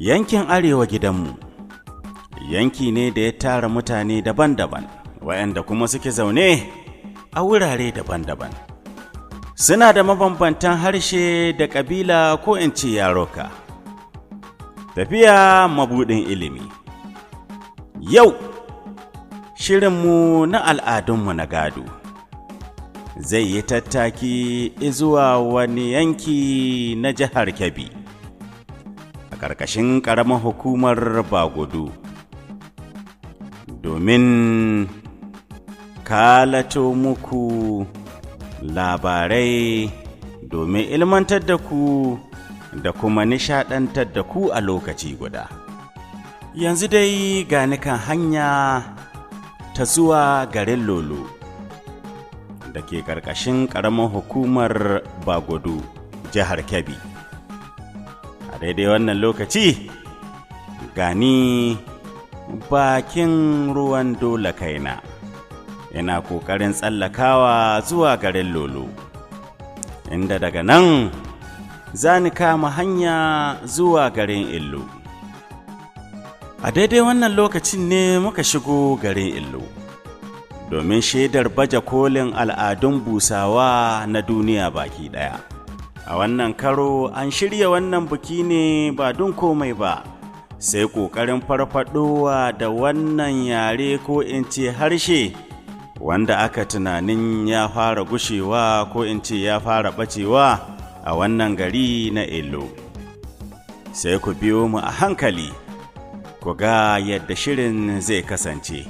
Yankin Arewa gidanmu yanki ne da ya tara mutane daban-daban waɗanda kuma suke zaune a wurare daban-daban. Suna da mabambantan harshe da ƙabila ko in ce yaruka. Tafiya mabuɗin ilimi. Yau, shirinmu na al'adunmu na gado zai yi tattaki zuwa wani yanki na jihar Kebbi a ƙarƙashin ƙaramar hukumar Bagudu domin kalato muku labarai domin ilmantar da ku da kuma nishaɗantar da ku a lokaci guda. Yanzu dai ga kan hanya ta zuwa garin Lolo da ke ƙarƙashin ƙaramar hukumar Bagudu, jihar Kebbi. A daidai wannan lokaci gani bakin ruwan Dole kaina yana ƙoƙarin tsallakawa zuwa garin Lolo, inda daga nan za ni kama hanya zuwa garin Illo. A daidai wannan lokacin ne muka shigo garin Illo domin shaidar baje kolin al'adun busawa na duniya baki ɗaya. A wannan karo an shirya wannan biki ne ba don komai ba, sai ƙoƙarin farfaɗowa da wannan yare ko in ce harshe wanda aka tunanin ya fara gushewa ko in ce ya fara ɓacewa a wannan gari na Illo. Sai ku biyo mu a hankali ku ga yadda shirin zai kasance.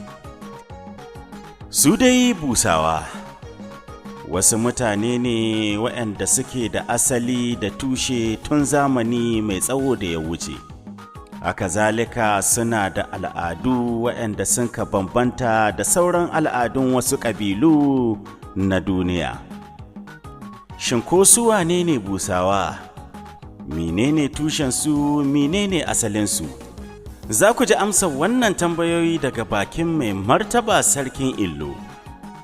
Su dai busawa wasu mutane ne waɗanda suke da asali da tushe tun zamani mai tsawo da ya wuce. Haka zalika suna da al'adu waɗanda sun ka bambanta da sauran al'adun wasu ƙabilu na duniya. Shin ko su wane ne busawa? Menene tushensu, menene asalinsu? Za ku ji amsar wannan tambayoyi daga bakin mai martaba sarkin Illo,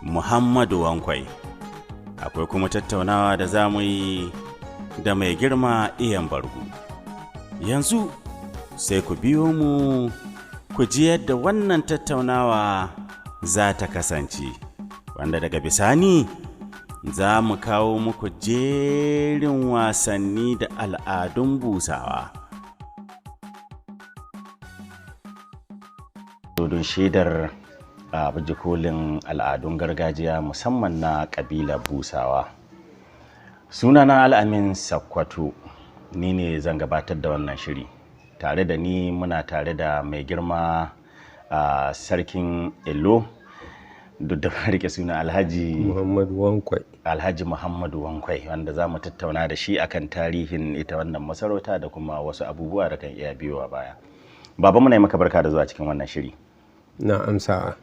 Muhammadu Wankwai. Akwai kuma tattaunawa da za mu yi da mai girma Iyan Bargu. Yanzu sai ku biyo mu ku ji yadda wannan tattaunawa za ta kasance, wanda daga bisani za mu kawo muku jerin wasanni da al'adun busawa. Don shaidar baje kolin al'adun gargajiya musamman na ƙabilar busawa. Sunana Al'amin Sakkwato, ni ne zan gabatar da wannan shiri. Tare da ni muna tare da mai girma sarkin Illo, duk da rike suna Alhaji Muhammadu Wankwai, wanda za mu tattauna da shi akan tarihin ita wannan masarauta da kuma wasu abubuwa da kan iya biyowa baya. Baba, muna yi maka barka da zuwa cikin wannan shiri. Na amsa.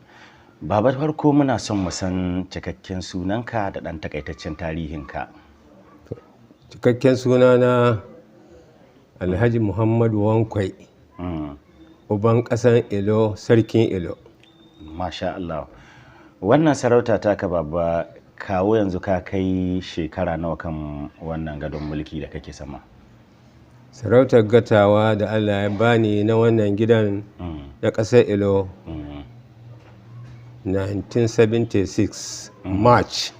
Baba, farko muna son mu san cikakken sunanka da ɗan takaitaccen tarihinka. Cikakken sunana Alhaji Muhammadu Wankwai, uban ƙasan Ilo, sarkin Ilo. Masha Allah. Wannan sarauta taka baba, kawo yanzu ka kai shekara nawa kan wannan gadon mulki da kake sama? Sarautar gatawa da Allah ya bani na wannan gidan na ƙasar Ilo 1976 March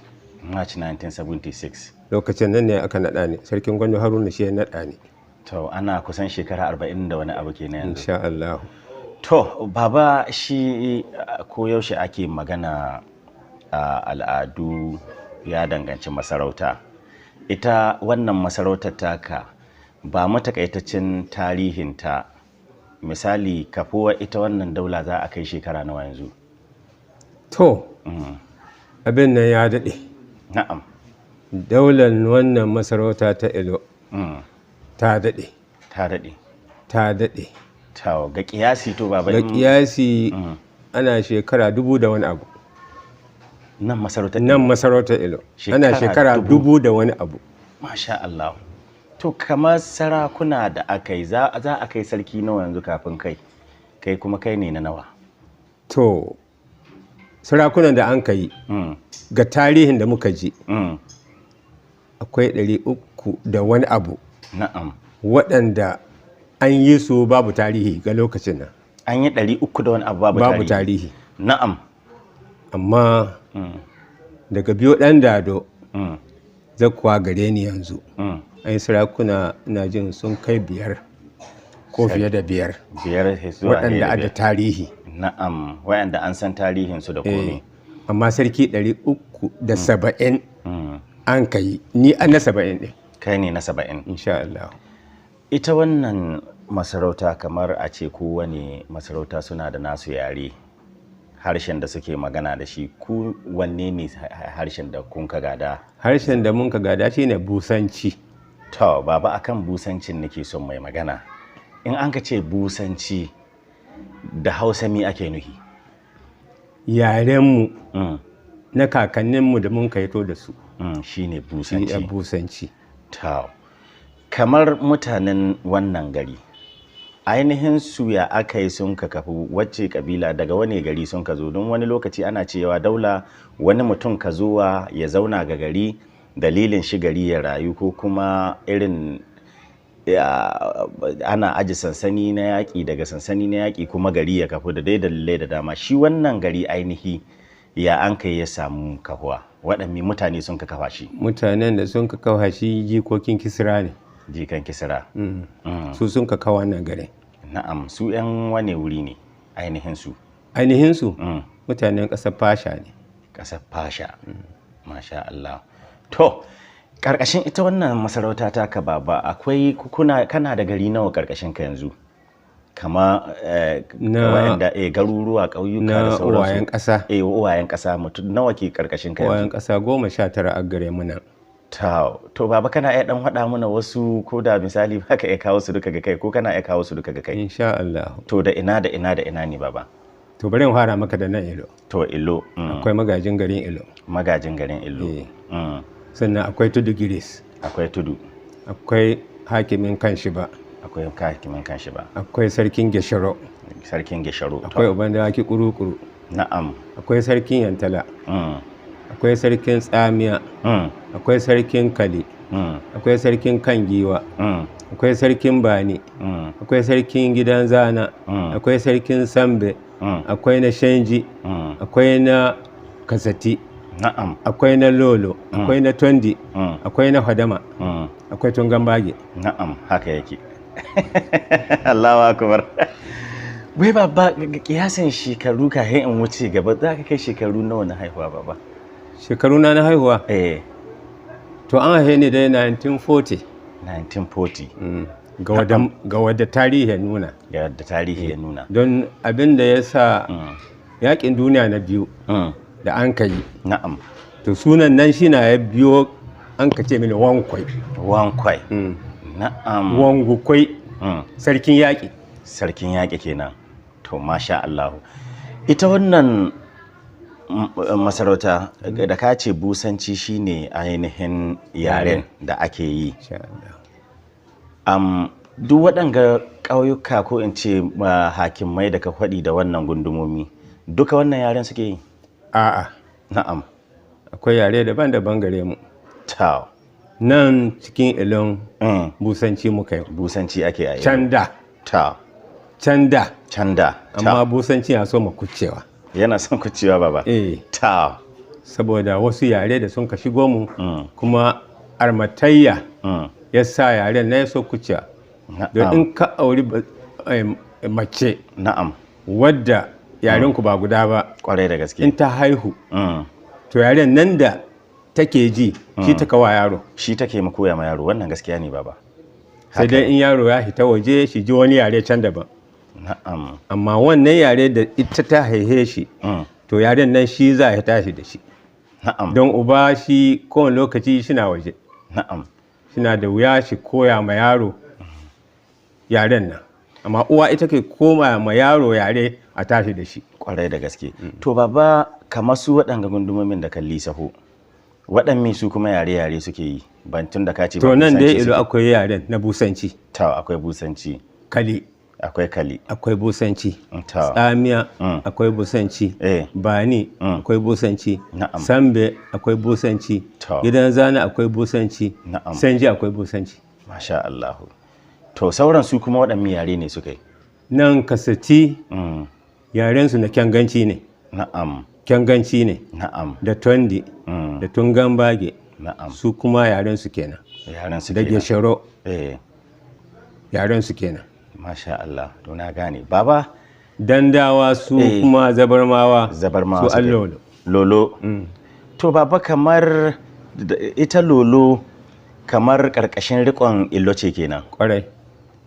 1976. Lokacin nan ne aka naɗa ni, sarkin Gwandu Haruna shi ya naɗa ni. To ana kusan shekara 40 da wani abu kenan yanzu. Insha Allah. To baba, shi ko yaushe ake magana al'adu ya danganci masarauta. Ita wannan masarautar taka ba matakaitaccen tarihinta, misali kafuwa ita wannan daula za a kai shekara nawa yanzu? To, abin nan ya daɗe. Na'am. Daular wannan masarauta ta Ilo ta daɗe. Ta daɗe. Ta daɗe. Ga kiyasi to baba. Ga kiyasi ana shekara 1000 da wani abu. Nan masarautar Ilo. Nan masarautar Ilo. Ana shekara 1000 da wani abu. Masha Allah. To kamar sarakuna da aka yi za a kai sarki nawa yanzu kafin kai kuma kai ne na nawa? To sarakunan da an ka yi ga tarihin da muka ji akwai 300 da wani abu. Na'am. Waɗanda an yi su babu tarihi ga lokacin nan. An yi 300 da wani abu babu tarihi. Na'am. Amma daga biyo ɗan dado zakuwa gare ni yanzu. An yi sarakuna na jin sun kai 5 ko fiye da 5. Waɗanda da tarihi. Na'am, waɗanda an san tarihinsu da komai. Amma sarki 370 an kai, ni an na 70 ɗin. Kai ne na 70. Insha Allah. Ita wannan masarauta kamar a ce kowane masarauta suna da nasu yare, harshen da suke magana da shi, ku wanne ne harshen da kun ka gada? Harshen da mun ka gada shine busanci. To, baba akan busancin nake son mai magana. In an ka ce busanci da Hausa mi ake nuhi? Yarenmu na kakanninmu da mun kaito da su. Shine busanci. Shi busanci. To, kamar mutanen wannan gari, ainihin su ya aka yi sun ka kafu, wacce kabila daga wani gari sun ka zo? Don wani lokaci ana cewa daula wani mutum ka zuwa ya zauna ga gari, dalilin shi gari ya rayu, ko kuma irin ana aji sansani na yaƙi, daga sansani na yaƙi kuma gari ya kafu da dai dalilai da dama. Shi wannan gari ainihi ya an kai ya samu kahuwa? Waɗanne mutane sun ka kafa shi? Mutanen da sun ka kafa shi jikokin Kisra ne. Jikan Kisra. Su sun ka kawo wannan gari. Na'am, su 'yan wane wuri ne ainihin su? Ainihin su mutanen ƙasar Fasha ne. Ƙasar Fasha. Masha Allah. To, ƙarƙashin ita wannan masarauta ta ka baba, akwai kana da gari nawa ƙarƙashin ka yanzu? Kama waɗanda garuruwa, ƙauyuka da sauransu. Na uwayen ƙasa. Uwayen ƙasa, mutum nawa ke ƙarƙashin ka yanzu? Uwayen ƙasa 19 a gare mu nan. To baba, kana iya dan faɗa mana wasu, ko da misali baka iya kawo su duka ga kai, ko kana iya kawo su duka ga kai? Insha Allah. To da ina ne baba? To bari in fara maka da nan Ilo. To Ilo. Akwai magajin garin Ilo. Magajin garin Ilo. Sannan akwai Tudu Giris. Akwai Tudu. Akwai hakimin Kanshiba. Akwai hakimin Kanshiba. Akwai sarkin Gesharo. Sarkin Gesharo. Akwai uban dawaki Kurukuru. Na'am. Akwai sarkin Yantala. Akwai sarkin Tsamiya. Akwai sarkin Kali. Akwai sarkin Kangiwa. Akwai sarkin Bani. Akwai sarkin Gidan Zana. Akwai sarkin Sambe. Akwai na Shenji. Akwai na Kasati. Na'am. Akwai na Lolo. Akwai na Tondi. Akwai na Hadama. Akwai Tungan Bage. Na'am, haka yake. Allahu akbar. Wai baba, kiyasan shekaru ka in wuce gaba, za ka kai shekaru nawa na haihuwa baba? Shekaru na haihuwa? To an haihe ni dai 1940. 1940. Ga wadda tarihi ya nuna. Ga wadda tarihi ya nuna. Don abin da ya sa yaƙin duniya na biyu da an ka yi. Na'am. To sunan nan shi na ya biyo, an ka ce mini Wankwai. Wankwai. Na'am. Wangukwai. Sarkin yaƙi. Sarkin yaƙi kenan. To masha Allah. Ita wannan masarauta da ka ce busanci shine ainihin yaren da ake yi. Duk waɗanga ƙauyuka, ko in ce hakimai da ka faɗi da wannan gundumomi, duka wannan yaren suke yi? A'a. Na'am. Akwai yare daban-daban gare mu. Tau. Nan cikin Ilon busanci muka yi. Busanci ake yi. Canda. Tau. Canda. Amma busanci ya so mu kucewa. Yana son kucewa baba? Tau. Saboda wasu yare da sun ka shigo mu, kuma armatayya ya sa yaren na ya so kucewa. Don in ka auri mace. Na'am. Wadda yaren ku ba guda ba. Kwarai da gaske. In ta haihu. To yaren nan da take ji, shi ta kawa yaro. Shi take koya ma yaro, wannan gaskiya ne baba. Sai dai in yaro ya hita waje shi ji wani yare can daban. Na'am. Amma wannan yare da ita ta haihe shi, to yaren nan shi za a tashi da shi. Na'am. Don uba shi kowane lokaci shina waje. Na'am. Shina da wuya shi koya ma yaro yaren nan. Amma uwa ita ke koma ma yaro yare a tashi da shi. Kwarai da gaske. To baba, kamar su waɗanga gundumomin da kalli saho, waɗanne su kuma yare suke yi? Bantun da ka ce ba. To nan dai Ilo akwai yaren na busanci. Akwai busanci. Kali. Akwai Kali. Akwai busanci. Tsamiya akwai busanci. Bani akwai busanci. Sambe akwai busanci. Gidan Zana akwai busanci. Sanji akwai busanci. Masha Allah. To sauran su kuma waɗanne yare ne suka yi? Nan kasati yarensu na kyanganci ne. Na'am. Kyanganci ne. Na'am. Da tondi. Da tungan bage. Na'am. Su kuma yarensu kenan. Yarensu da kenan. gesharo Eh. yarensu kenan. Masha Allah, to na gane. Baba? Dandawa su kuma zabarmawa. Zabarmawa su allolo. Lolo. To baba, kamar ita lolo kamar karkashin rikon illo ce kenan. Kwarai.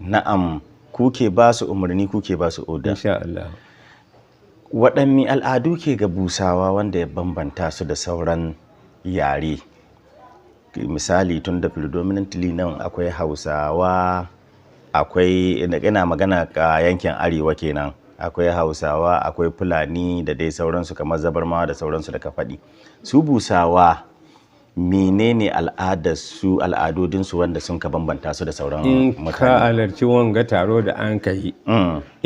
Na'am. Kuke ba su umarni, kuke ba su oda. Insha Allah. Waɗanne al'adu ke ga busawa wanda ya bambanta su da sauran yare? Misali tun da predominantly nan akwai Hausawa, akwai ina magana ka yankin arewa kenan, akwai Hausawa, akwai Fulani da dai sauransu kamar Zabarmawa da sauransu da ka faɗi. Su busawa menene al'adarsu, al'adodinsu wanda sun ka bambanta su da sauran mutane? In ka halarci wanga taro da an ka yi,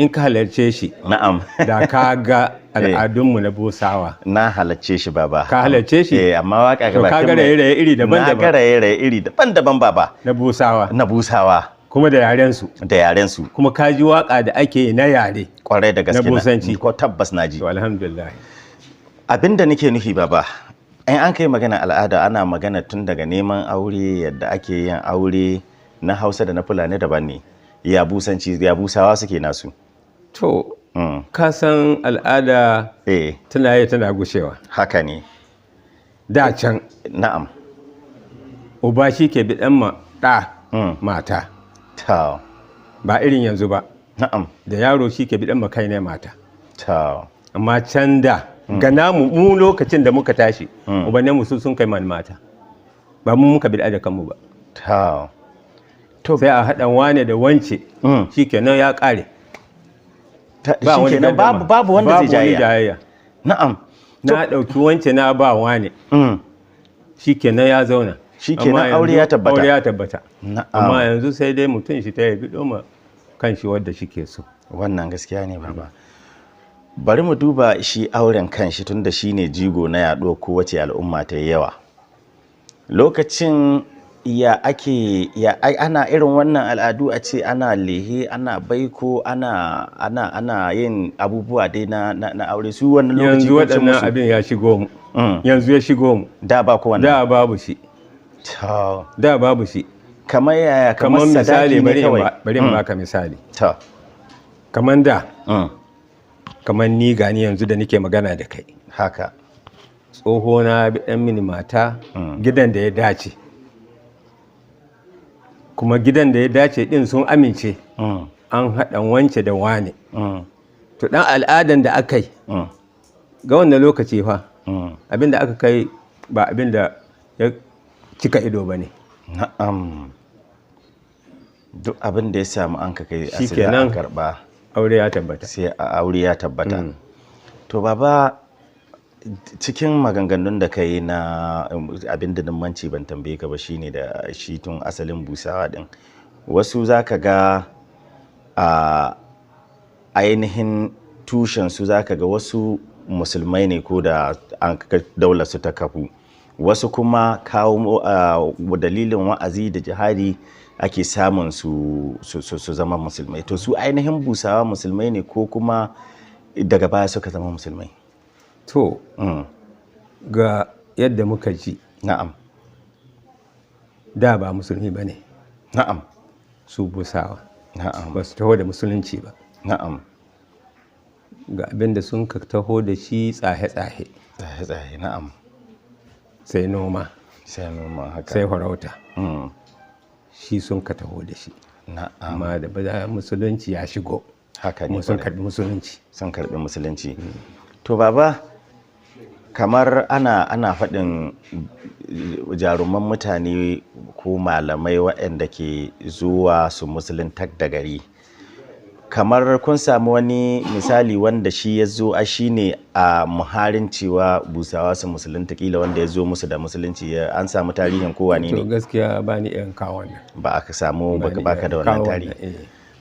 in ka halarce shi, na'am, da ka ga al'adunmu na busawa. Na halarce shi baba. Ka halarce shi? Amma waka ga bakin ka ga raye-raye iri daban-daban. Na ga raye-raye iri daban-daban baba. Na busawa. Na busawa. Kuma da yarensu. Da yarensu. Kuma ka ji waka da ake yi na yare. Kwarai da gaske. Na busanci. Ko tabbas na ji. To alhamdulillah. Abinda nake nufi baba, in an kai magana al'ada ana magana tun daga neman aure, yadda ake yin aure na Hausa da na Fulani daban ne. Ya busanci, ya busawa suke nasu. To, ka san al'ada tana yi tana gushewa. Haka ne. Da can. Na'am. Uba shi ke biɗan ɗa mata. Ta. Ba irin yanzu ba. Na'am. Da yaro shi ke biɗan kai ne mata. Ta. Amma can da. Ga namu mu lokacin da muka tashi ubannin mu sun kai man mata, ba mu muka bid'a da kanmu ba. To sai a haɗa wane da wance shikenan ya ƙare. Ba wani babu wanda zai jayayya. Na'am. Na ɗauki wance na ba wane shikenan ya zauna. Shikenan aure ya tabbata. Aure ya tabbata. Amma yanzu sai dai mutum shi ta yabi doma kan shi wadda shike so. Wannan gaskiya ne baba. Bari mu duba shi auren kanshi tunda shi ne jigo na yaɗuwar kowace al'umma ta yawa. Lokacin ana irin wannan al'adu a ce ana lehe, ana baiko, ana yin abubuwa dai na aure su wannan lokaci. Yanzu waɗannan abin ya shigo mu. Yanzu ya shigo mu. Da ba ko wannan. Da babu shi. Da babu shi. Kamar yaya? Kamar misali bari in baka misali. Kamar da. Kamar ni gani yanzu da nake magana da kai. Haka. Tsoho na bi ɗan mini mata gidan da ya dace. Kuma gidan da ya dace ɗin sun amince. An haɗa wance da wane. To ɗan al'adan da aka yi ga wannan lokaci fa abin da aka kai ba abin da ya cika ido ba ne. Na'am. Duk abin da ya samu an ka kai asali an karɓa. Aure ya tabbata. Sai aure ya tabbata. To baba, cikin maganganun da ka yi na abin da manci ban tambaye ka ba shine da shi tun asalin busawa din. Wasu za ka ga a ainihin tushensu za ka ga wasu musulmai ne ko da an daular su ta kafu. Wasu kuma kawo dalilin wa'azi da jihadi ake samun su zama musulmai. To su ainihin busawa musulmai ne ko kuma daga baya suka zama musulmai? To ga yadda muka ji. Na'am. Da ba musulmi ba ne. Na'am. Su busawa. Na'am. Ba su taho da musulunci ba. Na'am. Ga abin da sun ka taho da shi tsahe-tsahe. Tsahe-tsahe, na'am. Sai noma. Sai noma, haka. Sai farauta. Shi sun ka taho da shi. Na'am. Amma da ba musulunci ya shigo. Haka ne. Sun karbi musulunci. Sun karbi musulunci. To baba, kamar ana faɗin jaruman mutane ko malamai waɗanda ke zuwa su musuluntar da gari. Kamar kun samu wani misali wanda shi ya zo a shi ne a muharin cewa busawa su musulunta kila wanda ya zo musu da musulunci an samu tarihin kowa ne? To gaskiya ba ni irin kawo wannan. Ba aka samu baka da wannan tarihi.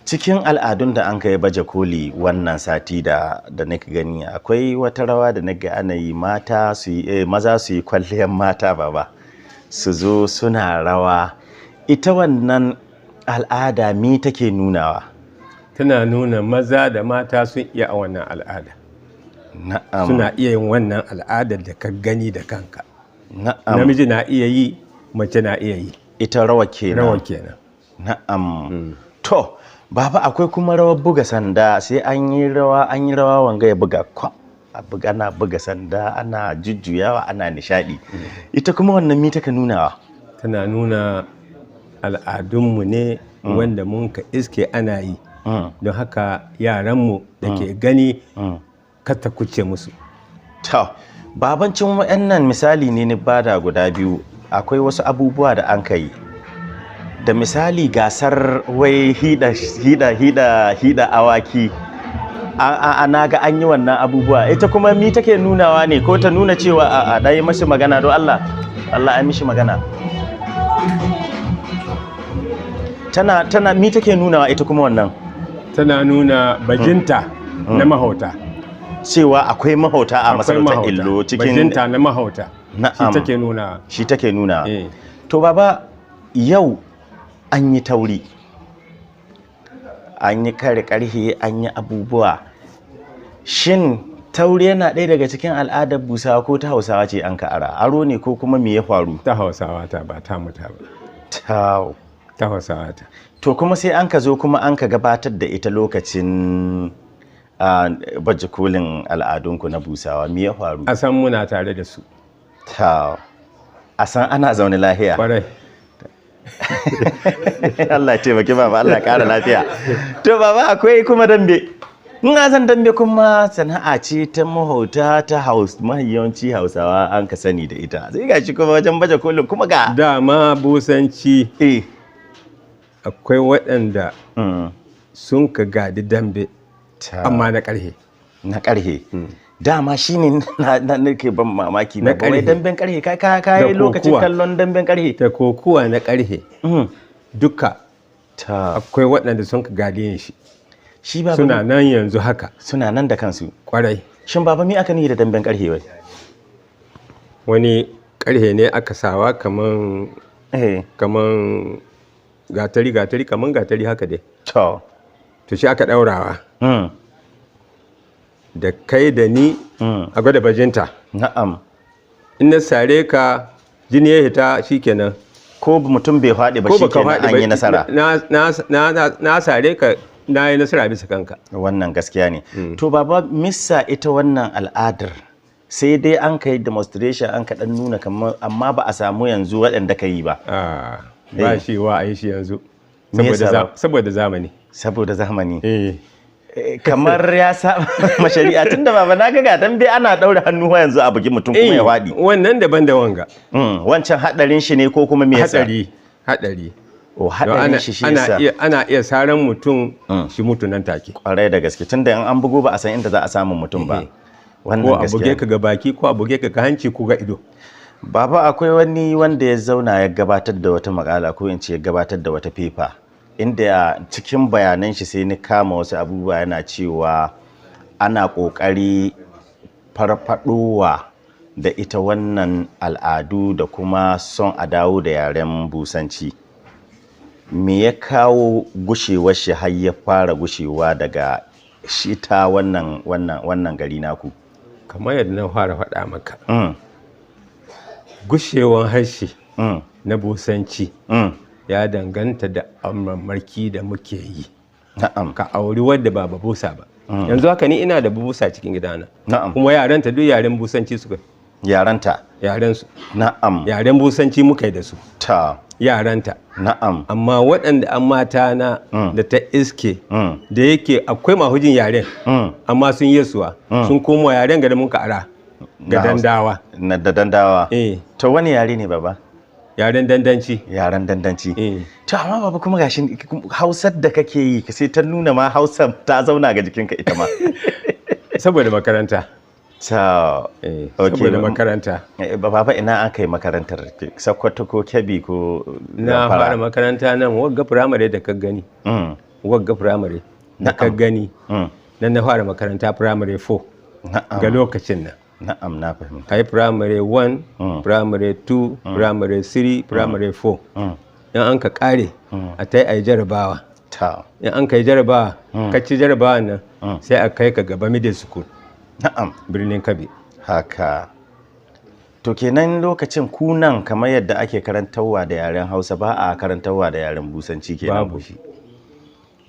Cikin al'adun da an kai baje koli wannan sati da nake gani akwai wata rawa da naga ana yi maza su yi kwalliyar mata baba su zo suna rawa. Ita wannan al'ada mi take nunawa? Tana nuna maza da mata sun iya a wannan al'ada. Na'am. Suna iya yin wannan al'adar da ka gani da kanka. Na'am. Namiji na iya yi, mace na iya yi. Ita rawa kenan. Rawa kenan. Na'am. To, baba akwai kuma rawar buga sanda, sai an yi rawa wanga ya buga kwa. Ana buga sanda, ana jujjuyawa, ana nishadi. Ita kuma wannan mi take nunawa? Tana nuna al'adunmu ne wanda mun ka iske ana yi. Don haka yaranmu da ke gani kata kuce musu. To, babancin waɗannan misali ne ni bada guda biyu. Akwai wasu abubuwa da an kai. Da misali gasar wai hida awaki. Na ga an yi wannan abubuwa. Ita kuma mi take nunawa ne ko ta nuna cewa a dai mashi magana don Allah ai mishi magana. Tana mi take nunawa ita kuma wannan? Tana nuna bajinta na mahauta. Cewa akwai mahauta a masarautar Illo cikin bajinta na mahauta. Na'am. Shi take nuna. To baba, yau an yi tauri, an yi kare karhe, an yi abubuwa. Shin tauri yana ɗaya daga cikin al'adar Busawa ko ta Hausawa ce an ka'ara? Aro ne ko kuma me ya faru? Ta Hausawa ta ba ta muta ba. Ta Hausawa ta. To kuma sai an ka zo kuma an ka gabatar da ita lokacin baje kolin al'adunku na Busawa. Me ya faru? A san muna tare da su. A san ana zaune lafiya. Kwarai. Allah ya taimaki baba, Allah ya kara lafiya. To baba, akwai kuma dambe. Ina san dambe kuma sana'a ce ta mahauta ta mahiyawanci Hausawa an ka sani da ita. Sai gashi kuma wajen baje kolin kuma ga dama busanci. Akwai waɗanda sun ka gadi dambe amma na ƙarhe. Na ƙarhe. Dama shi ne na nake ban mamaki na wai damben ƙarhe ka yi lokacin kallon damben ƙarhe. Da kokuwa na ƙarhe duka akwai waɗanda sun ka gadi yin shi. Suna nan yanzu haka. Suna nan da kansu. Kwarai. Shin baba mi aka ni da damben ƙarhe wai? Wani ƙarhe ne aka sawa kaman gatari kaman gatari haka dai. To shi aka ɗaurawa. Da kai da ni a gwada bajinta. Na'am. In na sare ka jini ya hita shikenan. Ko mutum bai faɗi ba shikenan an yi nasara. Na sare ka na yi nasara bisa kanka. Wannan gaskiya ne. To baba, missa ita wannan al'adar sai dai an kai demonstration an kaɗan nuna kamar amma ba a samu yanzu waɗanda ka yi ba. Ba shi wa a yi shi yanzu. Saboda zamani. Saboda zamani. Kamar ya saba mashari'a tunda baba na ga dambe ana daura hannu yanzu a bugi mutum kuma ya wadi. Wannan daban da wanga. Wancan hadarin shi ne ko kuma me yasa? Hadari. Hadarin shi yasa. Ana iya saran mutum shi mutu nan take. Kwarai da gaske tunda in an bugo ba a san inda za a samu mutum ba. Wannan gaskiya. Ko a buge ka ga baki ko a buge ka ga hanci ko ga ido. Baba, akwai wani wanda ya zauna ya gabatar da wata makala ko in ce ya gabatar da wata paper. Inda cikin bayanan shi sai ni kama wasu abubuwa yana cewa ana ƙoƙari farfaɗowa da ita wannan al'adu da kuma son a dawo da yaren Busanci. Me ya kawo gushewar shi har ya fara gushewa daga shi ta wannan gari naku? Kamar yadda na fara faɗa maka. Gushewar harshe na Busanci. Ya danganta da amarmarki da muke yi. Na'am. Ka auri wadda ba busa ba. Yanzu haka ni ina da busa cikin gidana. Na'am. Kuma yaranta duk yaren Busanci suka. Yaranta. Yaren su. Na'am. Yaren Busanci muka yi da su. Yaranta. Na'am. Amma waɗanda an mata na da ta iske da yake akwai mahujin yaren amma sun yi suwa sun koma yaren ga da mun ka ara ga dandawa. Na da dandawa. To wani yare ne baba? Yaren dandanci. Yaren dandanci. To amma baba kuma gashi Hausar da kake yi sai ta nuna ma Hausa ta zauna ga jikinka ita ma. Saboda makaranta. Saboda makaranta. Baba, ina an kai makarantar? Sokoto ko Kebbi ko? Na fara makaranta nan wagga firamare da ka gani. Wagga firamare da ka gani. Nan na fara makaranta firamare 4 ga lokacin nan. Na'am, na fahimta. Ai primary 1, primary 2, primary 3, primary 4. in an ka kare a ta yi a yi jarabawa. ta In an ka yi jarabawa ka ci jarabawa nan sai a kai ka gaba middle school na'am birnin Kabi. haka to kenan lokacin kunan kamar yadda ake karantarwa da yaren Hausa ba a karantarwa da yaren Busanci kenan. Babu shi.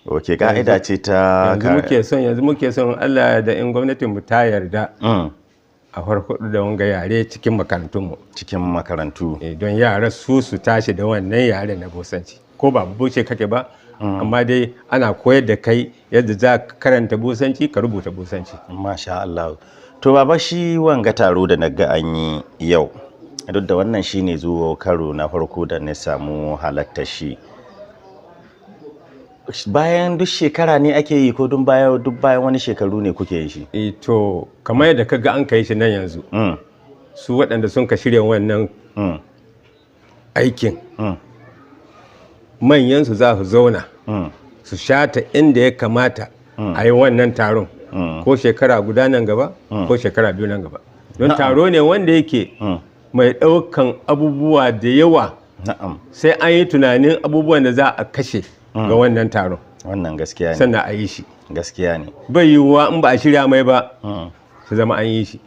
Ok, ka'ida ce ta yanzu muke son Allah da in gwamnatin mu ta yarda a farfaɗo da wanga yare cikin makarantunmu. cikin makarantu. Don yara su tashi da wannan yare na Busanci. Ko ba Bushe kake ba, amma dai ana koyar da kai yadda za ka karanta Busanci ka rubuta Busanci. Masha Allah. To baba, shi wanga taro da naga an yi yau, duk da wannan shine zuwa karo na farko da na samu halartar shi. Bayan duk shekara ne ake yi ko duk bayan wani shekaru ne kuke yi shi? To kamar yadda ka ga an kai shi nan yanzu, su waɗanda sun ka shirya wannan aikin, manyansu za su zauna su shata inda ya kamata a yi wannan taron, ko shekara guda nan gaba ko shekara 2 nan gaba. Don taro ne wanda yake mai ɗaukan abubuwa da yawa, sai an yi tunanin abubuwan da za a kashe ga wannan taron. Wannan gaskiya ne. Sannan a yi shi. Gaskiya ne. Bai yiwuwa in ba a shirya mai ba su zama an yi shi.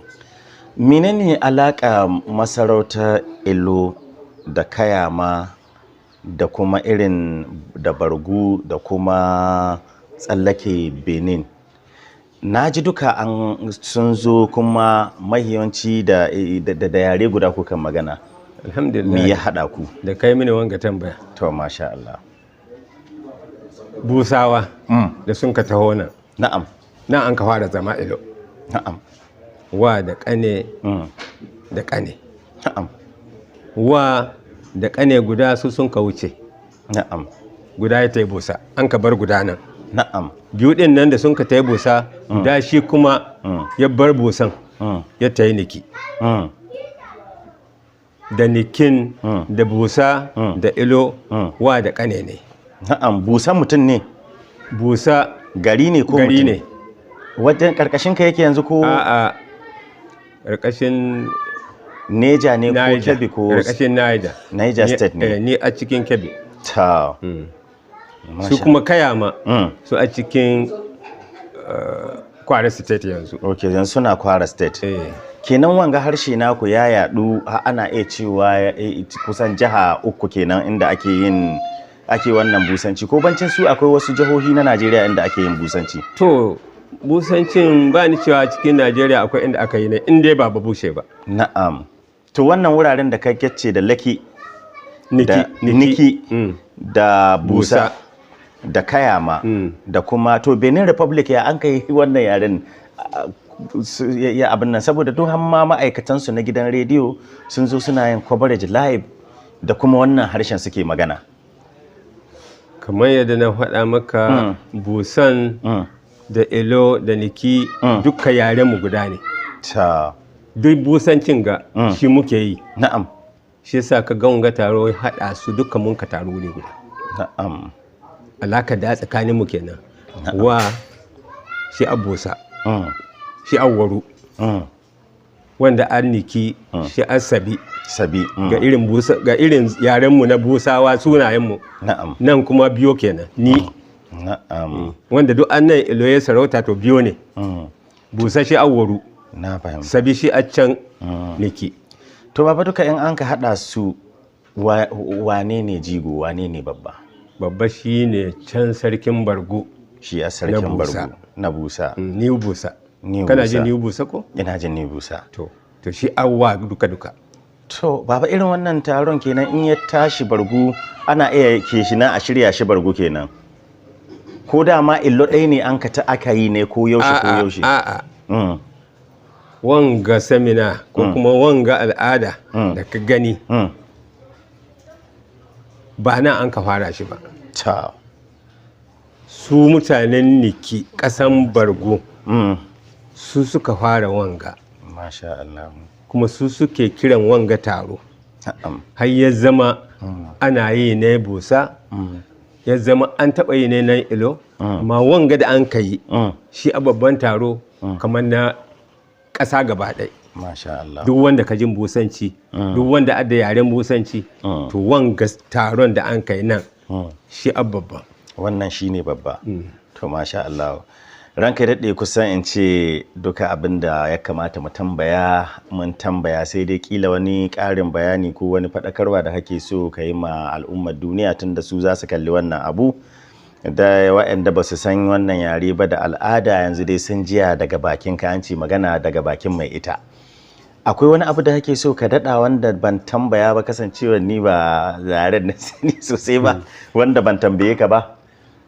Menene alaƙa masarautar Ilo da Kayama da kuma irin da Bargu da kuma tsallake Benin? Na ji duka sun zo kuma mahiyanci da yare guda kukan magana. Alhamdulillah. Me ya haɗa ku? Da kai mini wanga tambaya. To masha Allah. Busawa da sun ka taho nan. Na'am. Nan an ka fara zama Ilo. Na'am. Wa da ƙane da ƙane. Na'am. Wa da ƙane guda su sun ka wuce. Na'am. Guda ya ta yi busa, an ka bar guda nan. Na'am. Biyu ɗin nan da sun ka ta yi busa, da shi kuma ya bar busan ya ta yi niki. Da nikin da busa da Ilo wa da ƙane ne. Na'am, busa mutum ne? Busa gari ne ko gari ne. Wajen karkashin ka yake yanzu ko? A'a, karkashin Neja ne ko Kebbi ko? Karkashin Niger State ne. Ni a cikin Kebbi. Ta. Su kuma Kayama su a cikin Kwara State yanzu. Ok, yanzu suna Kwara State. Kenan wanga harshe naku ya yadu, ana iya cewa kusan jiha 3 kenan inda ake wannan busanci, ko bancin su akwai wasu jihohi na Najeriya inda ake yin busanci? To busancin ba ni cewa cikin Najeriya akwai inda aka yi ne, in dai ba Bushe ba. Na'am. To wannan wuraren da kai kyace da Laki, Niki da Busa da Kayama da kuma to Benin Republic, ya an kai wannan yaren ya abin nan, saboda duk hamma ma'aikatan su na gidan rediyo sun zo suna yin coverage live da kuma wannan harshen suke magana. Kamar yadda na faɗa maka, Busan da Ilo da Niki duka yaren mu guda ne. Ta. Duk busancin ga shi muke yi. Na'am. Shi yasa ka ga wanga taro haɗa su duka mun ka taro ne guda. Na'am. Alaka da tsakanin mu kenan. Wa shi abusa. Shi awwaru. Wanda an Niki shi asabi. Sabi. Ga irin busa, ga irin yaren mu na Busawa, sunayen mu. Na'am. Nan kuma biyo kenan. Ni. Na'am. Wanda duk annan Ilo ya sarauta to biyo ne. Busa shi awwaru. Na fahimta. Sabi shi a can Niki. To baba, duka in an ka hada su wane ne jigo, wane ne babba? Babba shi ne can sarkin Bargu. Shi a sarkin Bargu na Busa. Ni Busa. Ni Kana Busa. jin Ni Busa ko? Ina jin Ni Busa. To shi awwa duka. To baba, irin wannan taron kenan in ya tashi Bargu ana iya ke shi na a shirya shi Bargu kenan. Ko da ma Illo ɗaya ne an ka ta aka yi ne ko yaushe? A'a. Wanga samina ko kuma wanga al'ada da ka gani ba nan an ka fara shi ba. Ta. Su mutanen Niki ƙasan Bargu su suka fara wanga. Masha Allah. Kuma su suke kiran wanga taro. Har ya zama ana yi ne Busa, ya zama an taɓa yi ne nan Ilo, amma wanga da an ka yi shi a babban taro kamar na ƙasa gaba ɗaya. masha Allah. duk wanda ka jin busanci duk wanda adda yaren busanci to wanga taron da an kai nan shi babba. Wannan shine babba. To masha Allah. Ranka daɗe kusan in ce duka abin da ya kamata mu tambaya mun tambaya, sai dai kila wani ƙarin bayani ko wani faɗakarwa da kake so ka yi ma al'ummar duniya tun da su za su kalli wannan abu, da waɗanda ba su san wannan yare ba da al'ada yanzu dai sun jiya daga bakin ka, an ce magana daga bakin mai ita. Akwai wani abu da kake so ka daɗa wanda ban tambaya ba, kasancewa ni ba yaren na sani sosai ba, wanda ban tambaye ka ba,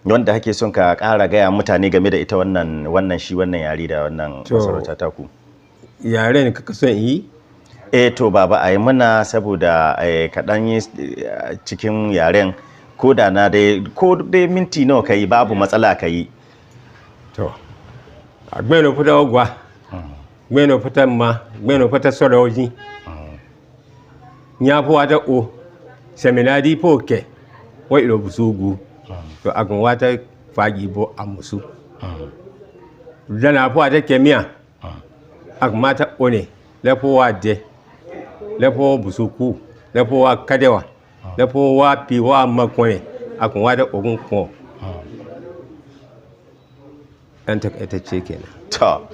wanda kake son ka ƙara gaya mutane game da ita wannan yare da wannan masarauta taku? Yaren kaka son yi? To baba a yi mana, saboda kaɗan yi cikin yaren, ko dai minti nawa ka yi babu matsala ka yi. To a gbeno fita ogwa gbeno fita ma gbeno fita soroji nya fo wata o seminadi po ke wa ilo busugu to agun wata fagi bo amusu dana fo wata kemiya agun mata one lefo wa de lefo busuku lefo wa kadewa lefo wa pi wa makone agun wata ogun ko an takaitacce kenan. To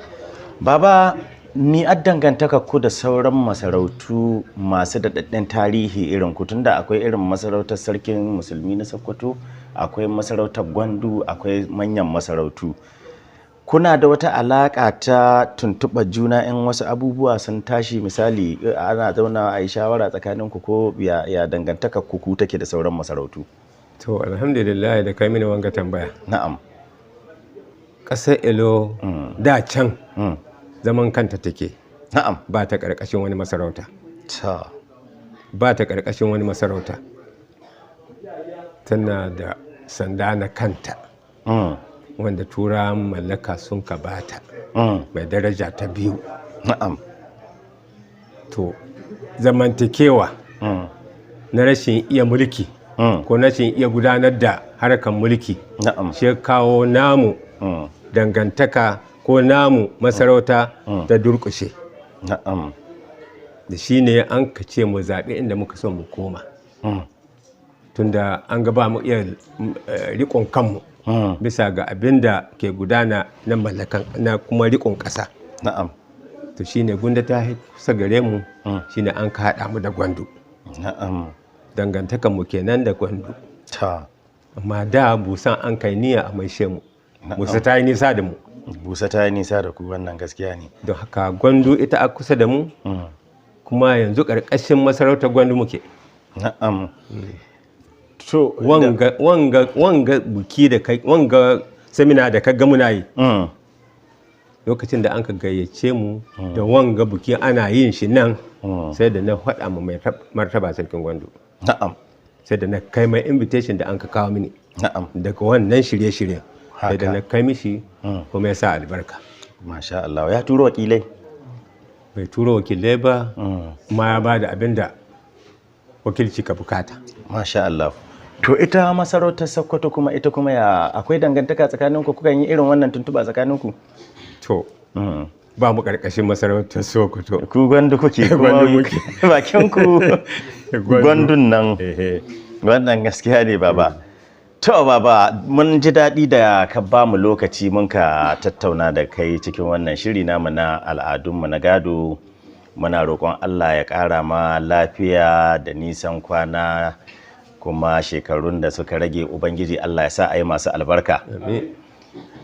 baba, ni a dangantaka ku da sauran masarautu masu daɗaɗɗen tarihi irin ku, tunda akwai irin masarautar sarkin musulmi na Sokoto, akwai masarautar Gwandu, akwai manyan masarautu. Kuna da wata alaƙa ta tuntuɓar juna in wasu abubuwa sun tashi, misali ana zauna a yi shawara tsakanin ku, ko ya dangantaka ku take da sauran masarautu? To alhamdulillah da kai mini wanga tambaya. Na'am. Ƙasar Ilo da can zaman kanta take. Na'am. Ba ta ƙarƙashin wani masarauta. Ta. Ba ta ƙarƙashin wani masarauta. Tana da sanda na kanta. Wanda turawan mallaka sun ka bata. Mai daraja ta 2. Na'am. To zamantakewa na rashin iya mulki ko rashin iya gudanar da harkar mulki. Na'am. Shi kawo namu dangantaka ko namu masarauta ta durƙushe. Na'am. Da shi ne an ka ce mu zaɓi inda muka so mu koma. Tunda an gaba mu iya riƙon kanmu bisa ga abin da ke gudana na mallakan na kuma riƙon ƙasa. Na'am. To shi ne gunda ta kusa gare mu, shi ne an ka haɗa mu da Gwandu. Na'am. Dangantakan mu kenan da Gwandu. Ta. Amma da busan an kai niyya a maishe mu. Busa ta yi nisa da mu. Busa ta yi nisa da ku, wannan gaskiya ne. Don haka Gwandu ita a kusa da mu, kuma yanzu ƙarƙashin masarautar Gwandu muke. Na'am. To wanga buki da kai, wanga semina da ka ga muna yi. Lokacin da an ka gayyace mu da wanga buki ana yin shi nan, sai da na faɗa mu mai martaba sarkin Gwandu. Na'am. Sai da na kai mai invitation da an ka kawo mini. Na'am. Daga wannan shirye-shiryen. Sai da na kai mishi kuma ya sa albarka. Masha Allah. Ya turo wakilai? Bai turo wakilai ba, kuma ya ba da abin da wakilci ka bukata. Masha Allah. To ita masarautar Sokoto kuma ita kuma ya akwai dangantaka tsakaninku, kukan yi irin wannan tuntuba tsakaninku? To ba mu karkashin masarautar Sokoto. Ku Gwandu kuke kuma bakin ku Gwandun nan. Wannan gaskiya ne baba. To baba, mun ji daɗi da ka ba mu lokaci mun ka tattauna da kai cikin wannan shiri namu na al'adunmu na gado. Muna roƙon Allah ya ƙara ma lafiya da nisan kwana, kuma shekarun da suka rage Ubangiji Allah ya sa a yi masu albarka.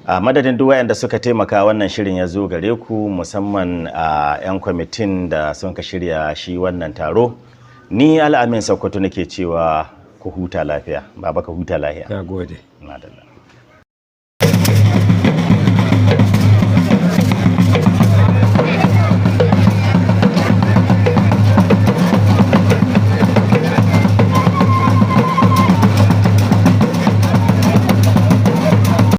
A madadin duk wayanda suka taimaka wannan shirin ya zo gare ku, musamman a 'yan kwamitin da sun ka shirya shi wannan taro, ni Al'amin Sokoto nake cewa ku huta lafiya. Baba ka huta lafiya. Na gode. Madalla.